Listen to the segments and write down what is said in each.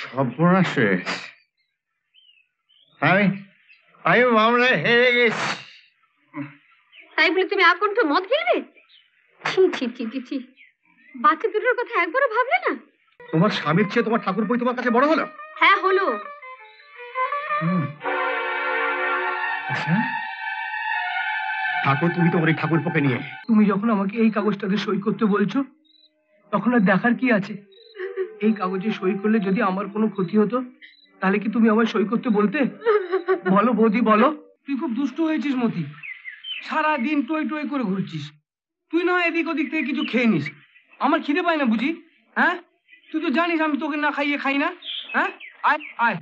সর্বনাশ হয়ে গেছে। আমি আমি মামলায় হেরে গেছি। তাই বলে তুমি আকণ্ঠ মদ খেলবে? ছি ছি ছি ছি ছি, বাচ্চা দুটোর কথা একবারও ভাবলে না? তোমার স্বামীর চেয়ে তোমার ঠাকুরপোই তোমার কাছে বড় হলো? হ্যাঁ হলো। আচ্ছা ঠাকুর, তুমি তোমার এই ঠাকুরপোকে নিয়ে তুমি যখন আমাকে এই কাগজটাকে সই করতে বলছো তখন আর দেখার কি আছে? এই কাগজে সই করলে যদি আমার কোনো ক্ষতি হতো তাহলে কি তুমি আমায় সই করতে বলতে? বলো বৌদি বলো। তুই খুব দুষ্ট হয়েছিস মতি, সারাদিন টই টই করে ঘুরছিস। তুই না এদিক ওদিক থেকে কিছু খেয়ে নিস, আমার খিদে পায় না বুঝি? হ্যাঁ, তুই তো জানিস আমি তোকে না খাইয়ে খাই না। হ্যাঁ, আয় আয়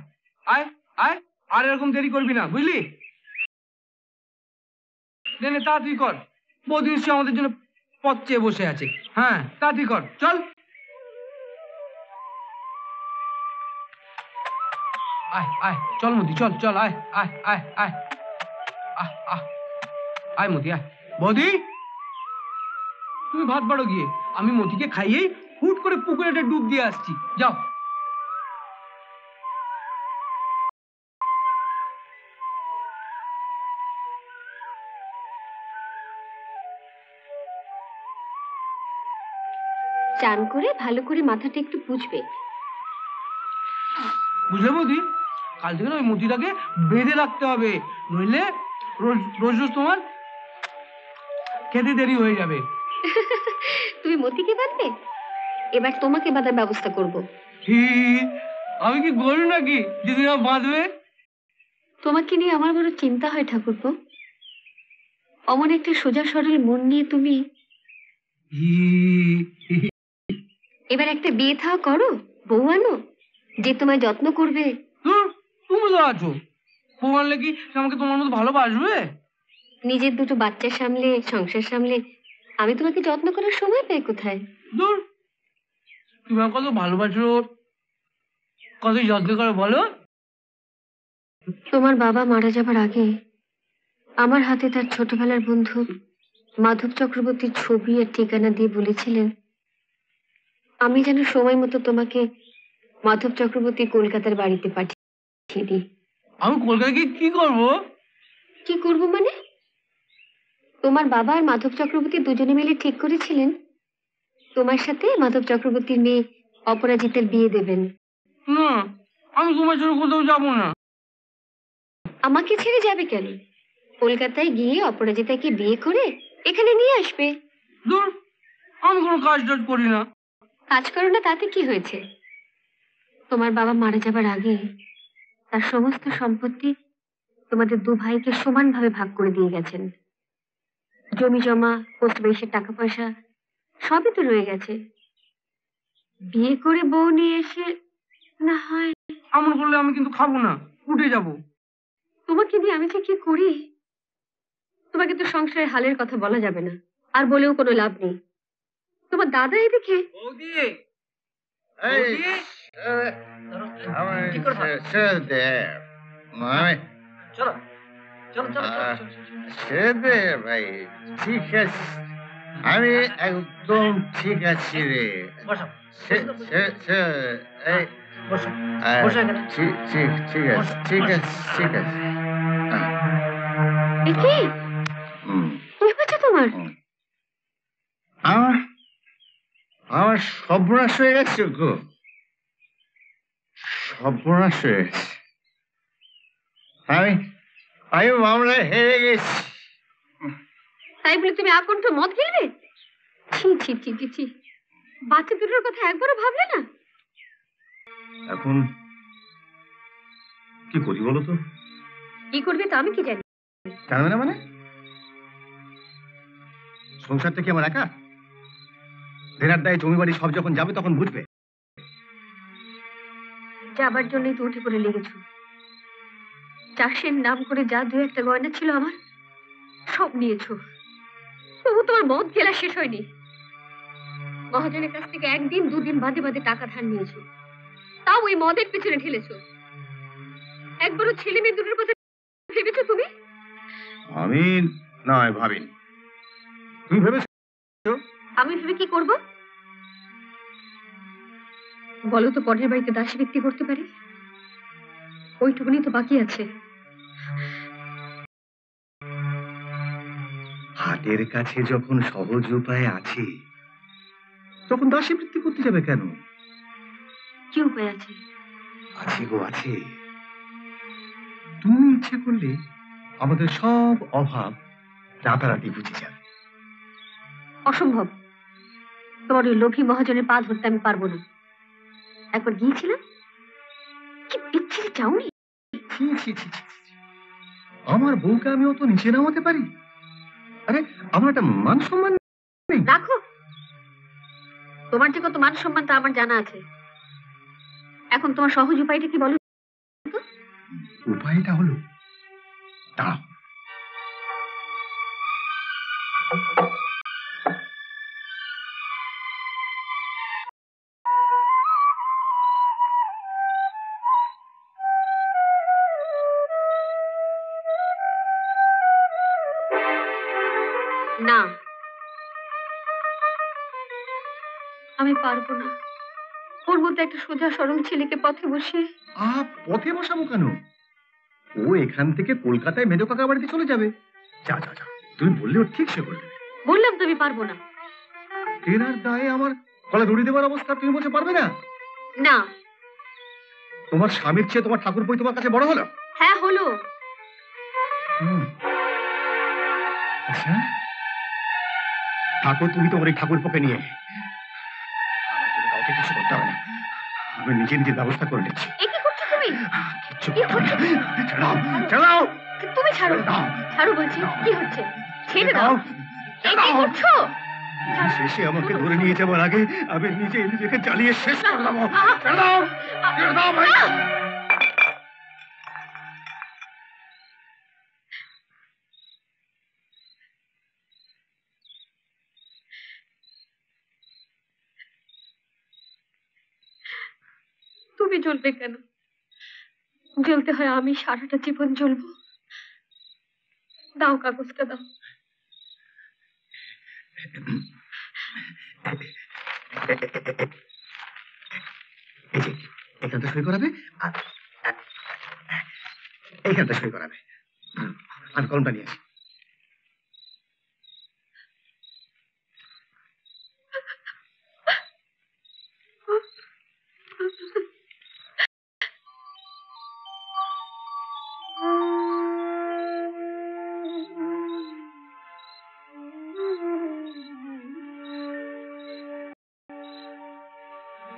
আয় আয়, আর এরকম দেরি করবি না বুঝলি? নে তাড়াতাড়ি কর, বৌদি সে আমাদের জন্য পথ চেয়ে বসে আছে। হ্যাঁ তাড়াতাড়ি কর, চল। আয় আয়, চল মতি, চল চল, আয় আয় আয় আয় আয় আয় মতি আয়। বৌদি তুমি ভাত বাড়ো গিয়ে, আমি মতিকে খাইয়েই হুট করে পুকুরে একটা ডুব দিয়ে আসছি, যাও। চান করে ভালো করে মাথাটা একটু পুছবে, বুঝলে বৌদি? কাল থেকে না ওই মতিটাকে বেঁধে রাখতে হবে, নইলে রোজ রোজ রোজ তোমার খেতে দেরি হয়ে যাবে। তুমি মতিকে বাঁধবে, এবার তোমাকে বাঁধার ব্যবস্থা করব। আমি কি গরু নাকি যে তুমি বাঁধবে? তোমাকে নিয়ে আমার বড় চিন্তা হয় ঠাকুরপো। অমন একটা সোজা সরল মন নিয়ে তুমি এবার একটা বিয়ে থাও করো, বউ আনো যে তোমায় যত্ন করবে। তুমি তো আছো, বউ আনলে কি আমাকে তোমার মতো ভালোবাসবে? নিজের দুটো বাচ্চা সামলে সংসার সামলে আমি তোমাকে যত্ন করার সময় পাই কোথায়? দূর, তুমি আমাকে কত ভালোবাসো, কত যত্ন করো বলো। তোমার বাবা মারা যাবার আগে আমার হাতে তার ছোটবেলার বন্ধু মাধব চক্রবর্তীর ছবি আর ঠিকানা দিয়ে বলেছিলেন আমি যেন সময় মতো তোমাকে মাধব চক্রবর্তী কলকাতার বাড়িতে পাঠিয়ে দিই। আমি কলকাতায় গিয়ে কি করবো? কি করবো মানে? তোমার বাবা আর মাধব চক্রবর্তী দুজনে মিলে ঠিক করেছিলেন তোমার সাথে মাধব চক্রবর্তীর মেয়ে অপরাজিতের বিয়ে দেবেন। না, আমি তোমার ছেড়ে কোথাও যাবো না। আমাকে ছেড়ে যাবে কেন? কলকাতায় গিয়ে অপরাজিতাকে বিয়ে করে এখানে নিয়ে আসবে। দূর, আমি কোনো কাজ টাজ করি না। কাজ করো না তাতে কি হয়েছে? তোমার বাবা মারা যাবার আগে তার সমস্ত সম্পত্তি তোমাদের দু ভাইকে সমানভাবে ভাগ করে দিয়ে গেছেন। জমি জমা, পোস্ট বেসের টাকা পয়সা সবই তো রয়ে গেছে। বিয়ে করে বউ নিয়ে এসে না হয়। এমন করলে আমি কিন্তু খাবো না, উঠে যাবো। তোমাকে দিয়ে আমি যে কি করি? তোমাকে তো সংসারের হালের কথা বলা যাবে না, আর বলেও কোনো লাভ নেই। তোমার দাদা এদিকে। বৌদি, চলো চলো চলো ভাই, ঠিক আছে, আমি একদম ঠিক আছি রে। ঠিক আছে ঠিক আছে ঠিক আছে। কি হয়েছে তোমার? আমার সর্বনাশ হয়ে গেছে গো, সর্বনাশ হয়ে গেছে। আমি মামলায় হেরে গেছি। তাই বলে তুমি আকণ্ঠ মদ খেলবে? ছি ছি ছি ছি ছি, বাচ্চা দুটোর কথা একবারও ভাবলে না? এখন কি করি বলো তো? কি করবে তা আমি কি জানি? জানবে না মানে? সংসারটা কি আমার একা? দেনার দায়ে জমি বাড়ি সব যখন যাবে তখন বুঝবে। যাবার জন্যই তো উঠে পড়ে লেগেছো। চাষের নাম করে যা দু একটা গয়না ছিল আমার সব নিয়েছো, তবু তোমার মদ খেলা শেষ হয়নি। মহাজনের কাছ থেকে একদিন দুদিন বাদে বাদে টাকা ধার নিয়েছো, তাও ওই মদের পেছনে ঢেলেছো। একবারও ছেলে মেয়ে দুটোর কথা ভেবেছো তুমি? আমি নয় ভাবিনি, তুমি ভেবেছো? আমি ভেবে কি করব? বলো তো পরের বাড়িতে দাসী বিক্রি করতে পারি? ওইটুকুনি তো বাকি আছে। হাতের কাছে যখন সহজ উপায় আছে তখন দাসী বৃত্তি করতে যাবে কেন? কি উপায় আছে? আছে গো আছে। তুমি ইচ্ছে করলে আমাদের সব অভাব রাতারাতি বুঝে যাবে। অসম্ভব। তোমার ওই লোভী মহাজনের পা ধরতে আমি পারবো না। একবার গিয়েছিলাম, কি বিচ্ছিরি চাউনি। ছি ছি ছি ছি ছি। আমার বউকে আমি অত নিচে নামাতে পারি? আরে আমার একটা মান সম্মান নেই? রাখো, তোমার যে কত মান সম্মান তা আমার জানা আছে। এখন তোমার সহজ উপায়টা কি বলো তো? উপায়টা হলো দাঁড়াও। না, আমি পারবো না। ওর মতো একটা সোজা সরল ছেলেকে পথে বসিয়ে। পথে বসাবো কেন? ও এখান থেকে কলকাতায় মেজো কাকা বাড়িতে চলে যাবে। যা যা যা, তুমি বললে ও ঠিক সে করে দেবে। বললাম তো আমি পারবো না। তেনার দায়ে আমার গলা দড়ি দেওয়ার অবস্থা, তুমি বলতে পারবে না? না। তোমার স্বামীর চেয়ে তোমার ঠাকুরপই তোমার কাছে বড় হলো? হ্যাঁ হলো। আচ্ছা ঠাকুর, তুমি তোমার এই ঠাকুরপোকে নিয়ে আমার জন্য কাউকে কিছু করতে হবে না। আমি নিজে নিজের ব্যবস্থা করে নিচ্ছি। এ কি করছো তুমি? কিচ্ছু কি করছো? ছাড়াও ছাড়াও। তুমি ছাড়ো। দাও। ছাড়ো বলছি। কি হচ্ছে? ছেড়ে দাও। দাও। এ কি করছো? শেষে আমাকে ধরে নিয়ে যাওয়ার আগে আমি নিজে নিজেকে জ্বালিয়ে শেষ করে দেবো। ছেড়ে দাও, ছেড়ে দাও ভাই। তুমি জ্বলবে কেন? জ্বলতে হয় আমি সারাটা জীবন জ্বলবো। দাও কাগজটা দাও। এই যে এখানটা সই করাবে আর এইখানটা সই করাবে। আমি কলমটা নিয়ে আসি।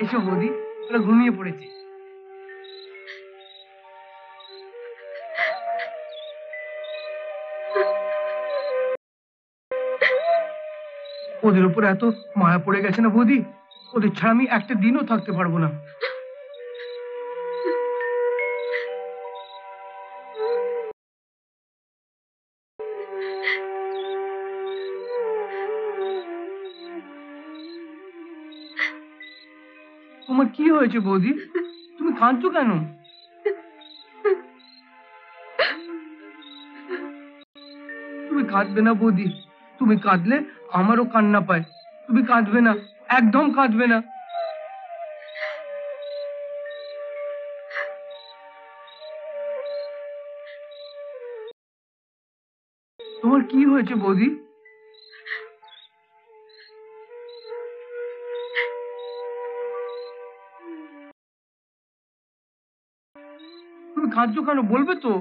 এসো বৌদি, ওরা ঘুমিয়ে পড়েছে। ওদের উপর এত মায়া পড়ে গেছে না বৌদি, ওদের ছাড়া আমি একটা দিনও থাকতে পারবো না। তোমার কি হয়েছে বৌদি? তুমি কাঁদছো কেন? তুমি কাঁদবে না বৌদি। তুমি কাঁদলে আমারও কান্না পায়। তুমি কাঁদবে না, একদম কাঁদবে না। তোমার কি হয়েছে বৌদি? তুমি কাঁদছো কেন, বলবে তো?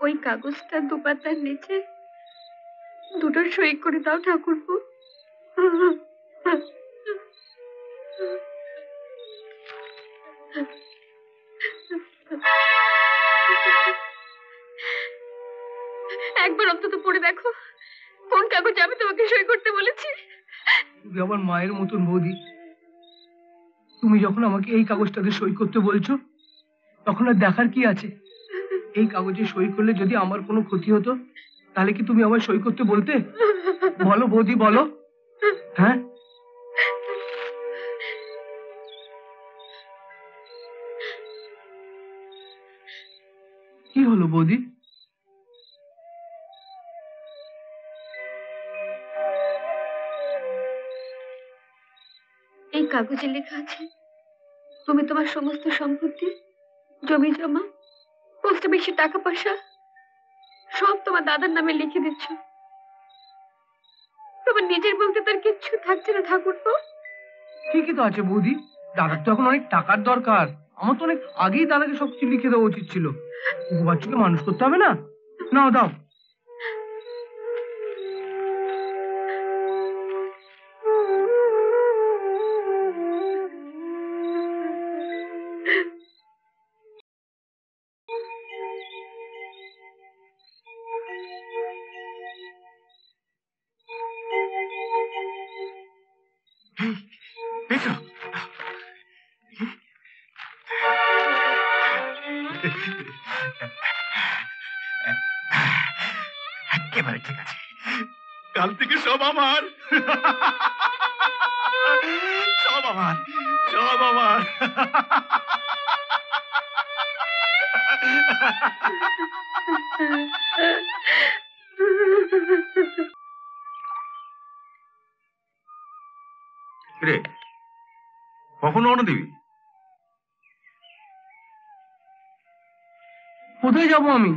ওই কাগজটা দুপাতার নিচে দুটো সই করে দাও ঠাকুরপো। একবার অন্তত পড়ে দেখো কোন কাগজে আমি তোমাকে সই করতে বলেছি। তুমি আমার মায়ের মতন বৌদি। তুমি যখন আমাকে এই কাগজটাকে সই করতে বলছো তখন আর দেখার কি আছে? এই কাগজে সই করলে যদি আমার কোনো ক্ষতি হতো তাহলে কি তুমি আমায় সই করতে বলতে? বলো বৌদি, বলো। হ্যাঁ, কি হলো বৌদি? এই কাগজে লেখা আছে তুমি তোমার সমস্ত সম্পত্তি, জমি জমা, পোস্ট অফিসে টাকা পয়সা সব তোমার দাদার নামে লিখে দিচ্ছ। তোমার নিজের বলতে তার কিচ্ছু থাকছে না ঠাকুরপো। ঠিকই তো আছে বৌদি, দাদার তো এখন অনেক টাকার দরকার। আমার তো অনেক আগেই দাদাকে সবকিছু লিখে দেওয়া উচিত ছিল। বাচ্চাকে মানুষ করতে হবে না? নাও দাও। পেয়েছো? একেবারে ঠিক আছে, কাল থেকে সব আমার, সব আমার, সব আমার। রে, কখন রওনা দিবি? কোথায় যাবো আমি?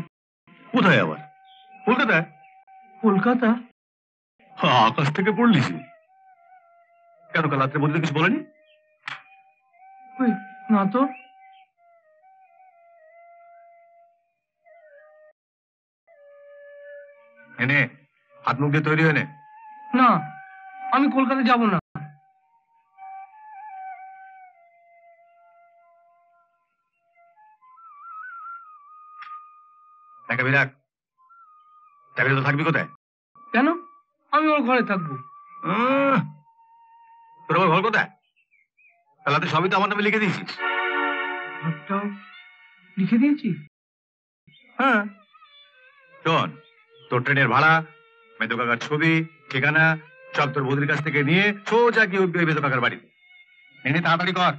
কোথায় আবার? কলকাতায়। কলকাতা? আকাশ থেকে পড়লিস? কেন, কাল রাত্রে বলতে কিছু বলেনি? ওই, না তো। এনে হাত মুখ দিয়ে তৈরি হয়ে নে। না, আমি কলকাতা যাব না। চাবি রাখ। চাবিটা তো থাকবি কোথায়? কেন? আমি ওর ঘরে থাকবো। তোর আবার ঘর কোথায়? তাহলে তুই সবই তো আমার নামে লিখে দিয়েছিস। ঘরটাও লিখে দিয়েছি? হ্যাঁ। শোন, তোর ট্রেনের ভাড়া, মেদো কাকার ছবি, ঠিকানা সব তোর বৌদির কাছ থেকে নিয়ে সোজা গিয়ে ওই মেদো কাকার বাড়িতে এনে তাড়াতাড়ি কর।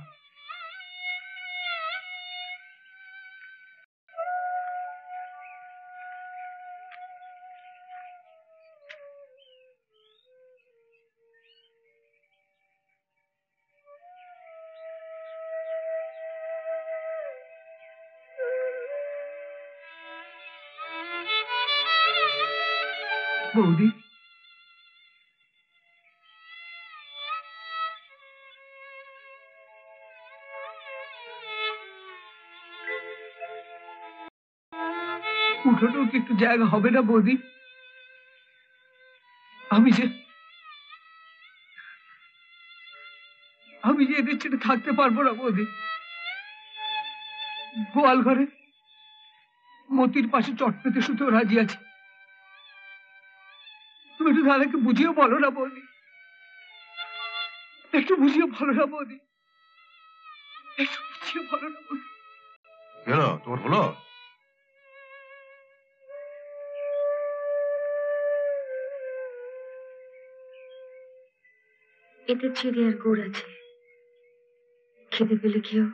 বৌদি, উঠোটাও কি একটু জায়গা হবে না বৌদি? আমি যে এদের ছেড়ে থাকতে পারবো না বৌদি। গোয়াল ঘরে মতির পাশে চট পেতে শুতেও রাজি আছে। তুমি একটু দাদাকে বুঝিয়ে বলো না বৌদি, একটু বুঝিয়ে বলো না বৌদি, একটু বুঝিয়ে বলো না বৌদি। হলো তোর হলো? এতে চিড়ি আর গুড় আছে, খেতে পেলে খেও।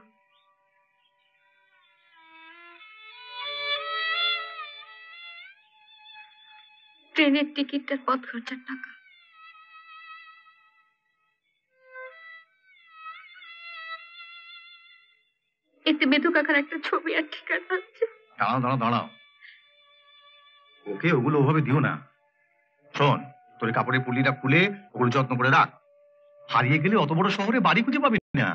ট্রেনের টিকিটটার পথ খরচার টাকা। এতে মেধু কাকার একটা ছবি আর ঠিকানা আছে। দাঁড়াও দাঁড়াও দাঁড়াও, ওকে ওগুলো ওভাবে দিও না। শোন, তোর কাপড়ের পুলিটা খুলে ওগুলো যত্ন করে রাখ। হারিয়ে গেলে অত বড় শহরে বাড়ি খুঁজে পাবি না।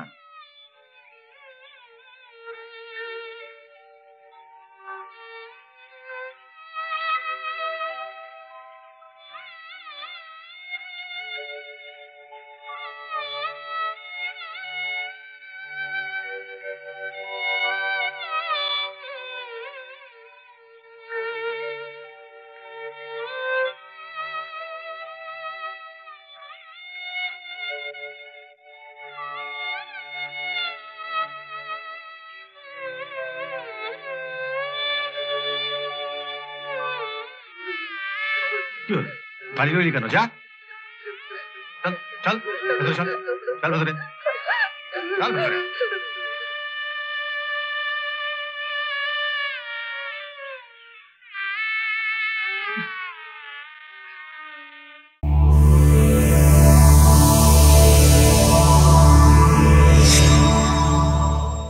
কি হলো, বাড়ি রইলি কেন? যা, চল চল ভেতরে, চল চল ভেতরে, চল ভেতরে।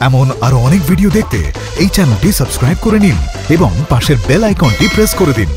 এমন আরো অনেক ভিডিও দেখতে এই চ্যানেলটি সাবস্ক্রাইব করে নিন এবং পাশের বেল আইকনটি প্রেস করে দিন।